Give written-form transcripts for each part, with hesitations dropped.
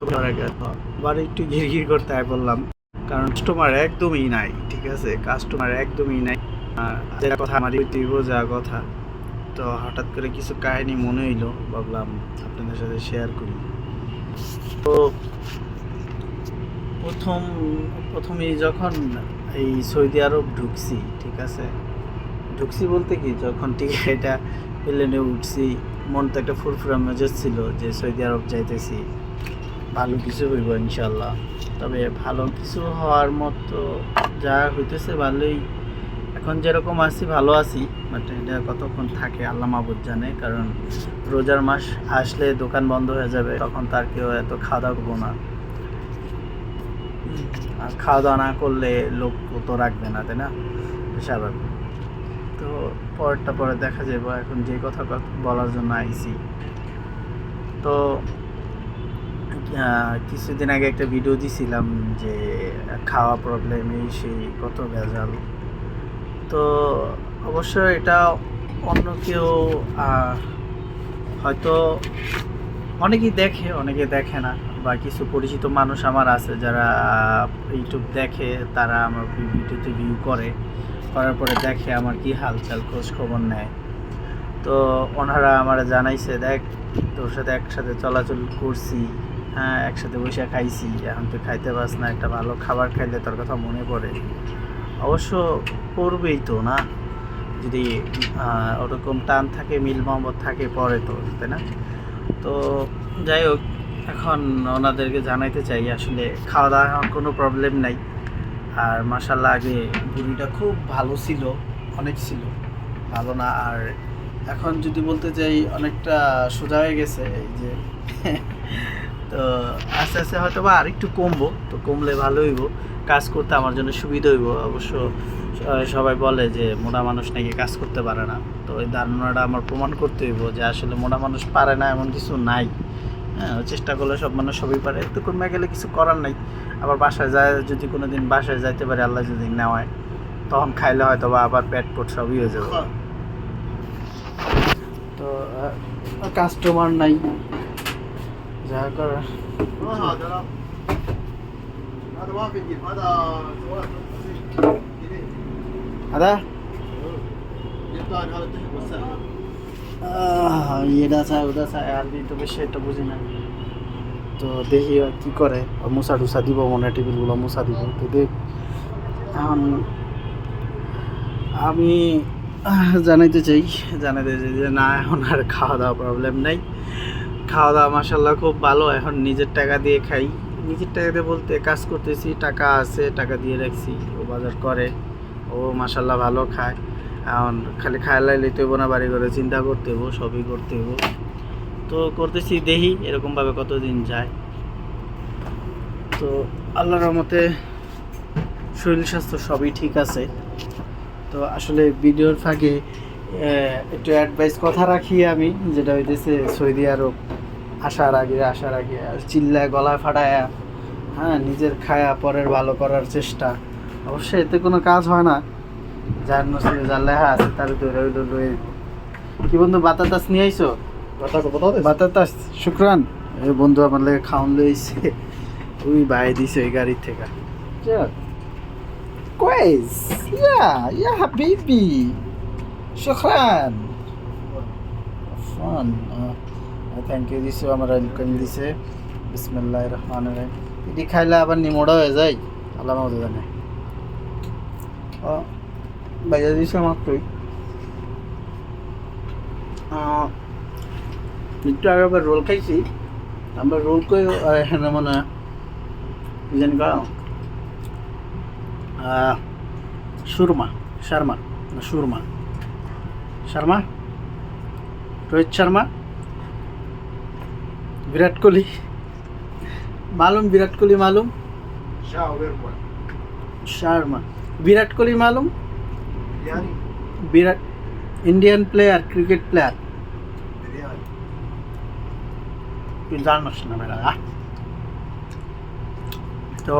আবার একটু ঘিরঘির করতে বললাম, কারণ কাস্টমার একদমই নাই। ঠিক আছে, কাস্টমার একদমই নাই। আর যেটা কথা আমারই বোঝা কথা, তো হঠাৎ করে কিছু কাহিনী মনে হইলো, ভাবলাম আপনাদের সাথে শেয়ার করি। তো প্রথমেই যখন এই সৌদি আরব ঢুকছি, ঠিক আছে, ঢুকছি বলতে কি, যখন টিকিটটা প্লেনে উঠছি, মন তো একটা ফুরফুরা মেজাজ ছিল যে সৌদি আরব যাইতেছি, ভালো কিছু হইব ইনশাল্লাহ। তবে ভালো কিছু হওয়ার মতো যা হইতেছে ভালোই। এখন যেরকম আছি ভালো আছি, বাট এটা কতক্ষণ থাকে আল্লাহ মাবুদ জানে। কারণ রোজার মাস আসলে দোকান বন্ধ হয়ে যাবে, তখন তার কেউ এত খাওয়া দাওয়া করবো না। আর খাওয়া দাওয়া না করলে লোক তো রাখবে না, তাই না, স্বাভাবিক। তো পরেরটা পরে দেখা যাবে। এখন যে কথা বলার জন্য আইছি, তো কিছুদিন আগে একটা ভিডিও দিছিলাম যে খাওয়া প্রবলেম, এই সেই কত ভেজাল। তো অবশ্য এটা অন্য কেউ হয়তো অনেকেই দেখে, অনেকে দেখে না, বা কিছু পরিচিত মানুষ আমার আছে যারা ইউটিউব দেখে, তারা আমার ভিডিওতে ভিউ করার পরে দেখে আমার কি হালচাল, খোঁজ খবর নেয়। তো ওনারা আমার জানাইছে, দেখ তোর সাথে একসাথে চলাচল করছি, হ্যাঁ একসাথে বসে খাইছি, এখন তুই খাইতে পাস না, একটা ভালো খাবার খাইলে তোর কথা মনে পড়ে। অবশ্য পড়বেই তো না, যদি ওরকম টান থাকে, মিল মহব্বত থাকে, পরে তো, তাই না। তো যাই হোক, এখন ওনাদেরকে জানাইতে চাই আসলে খাওয়া দাওয়া এখন কোনো প্রবলেম নাই। আর মাশাল্লাহ আগে বুড়িটা খুব ভালো ছিল, অনেক ছিল, ভালো না। আর এখন যদি বলতে চাই অনেকটা সোজা হয়ে গেছে এই যে তো আস্তে আস্তে হয়তো বা আরেকটু কমবো, তো কমলে ভালো হইব, কাজ করতে আমার জন্য সুবিধা হইব। অবশ্য সবাই বলে যে মোটা মানুষ নাকি কাজ করতে পারে না, তো ওই ধারণাটা আমার প্রমাণ করতে হইব যে আসলে মোটা মানুষ পারে না এমন কিছু নাই। হ্যাঁ, চেষ্টা করলে সব মানুষ সবই পারে, একটু কমে গেলে কিছু করার নাই। আবার বাসায় যায়, যদি কোনো দিন বাসায় যাইতে পারে আল্লাহ যদি নেওয়ায়, তখন খাইলে হয়তো বা আবার পেট পোট সবই হয়ে যাবে। তো কাস্টমার নাই, যা করার। আদা এটা চায় ওটা চায়, আরবি তো বেশি একটা বুঝি না। তো দেখি কি করে, মুসা টুসা দিব মনে হয়, টেবিলগুলো মুসা দিব। তো দেখ, এখন আমি জানাইতে চাই যে না, এখন আর খাওয়া দাওয়া প্রবলেম নাই। খাওয়া দাওয়া মাসাল্লাহ খুব ভালো। এখন নিজের টাকা দিয়ে খাই, নিজের টাকা দিয়ে বলতে কাজ করতেছি, টাকা আছে, টাকা দিয়ে রাখছি, ও বাজার করে, ও মাসাল্লাহ ভালো খায়। এখন খালি খাইলাই লইতে হইব না, বাড়ি ঘরে চিন্তা করতে হইব, সবই করতে হইব। তো করতেছি, দেখি এরকমভাবে কতদিন যায়। তো আল্লাহর রহমতে শরীর স্বাস্থ্য সবই ঠিক আছে। তো আসলে ভিডিওর ফাঁকে একটু অ্যাডভাইস কথা রাখি আমি, যেটা হইতেছে সৌদি আরব আসার আগে চিল্লায় গলায় ফাটায়া, হ্যাঁ, নিজের খায়া পরের ভালো করার চেষ্টা। অবশ্যই এতে কোনো কাজ হয় না, যার নসিবে যার লেখা আছে তার ধরে। কি বন্ধু, বাতাতাস নিয়ে আইসো? বাতাতাস, শুক্রান। এই বন্ধু আমার লেগে খাওয়ান লইছে, ওই ভাই দিছে ওই গাড়ির থেকে। كويس يا حبيبي شكرا عفوا থ্যাংক ইউ দিছে, আমার ওয়েলকাম দিছে। বিসমিল্লাহির রহমানির রহিম। এটি খাইলে আবার নিমোড়া হয়ে যায়, আল্লাহ মাহমুদ জানে। ও বাইরে দিছে মাত্রই, একটু আগে আবার রোল খাইছি। আমরা রোল করে এখানে মানে জানি সুরমা শর্মা না সুরমা শর্মা, রোহিত শর্মা, विराट कोहली मालूम, विराट कोहली मालूम, शर्मा, विराट कोहली मालूम, Virat Indian player, cricket player, জানোস না মেলা। তো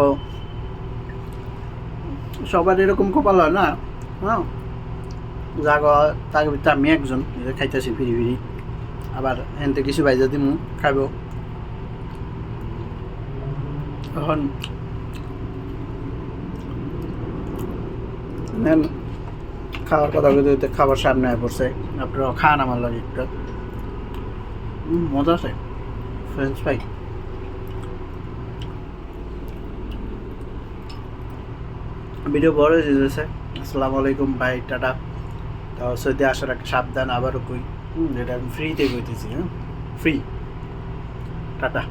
সবার এরকম কপাল হয় না, হ্যাঁ, তার ভিতরে আমি একজন খাইতেছি ফিরি ফিরি, আবার এনতে কিছু বাইজা দিমু খাইব। এখন নেন খাওয়ার কথা বলতে খাবার সামনে আয় পড়ছে, আপনারাও খান আমার লাগে একটু। মজা আছে ফ্রেঞ্চ ফ্রাই। ভিডিও বড় হয়ে যেতেছে। আসসালামু আলাইকুম ভাই, টাটা। তাও সৌদি আসার একটা সাবধান আবারও কই, যেটা আমি ফ্রিতে কইতেছি, হ্যাঁ ফ্রি। টাটা।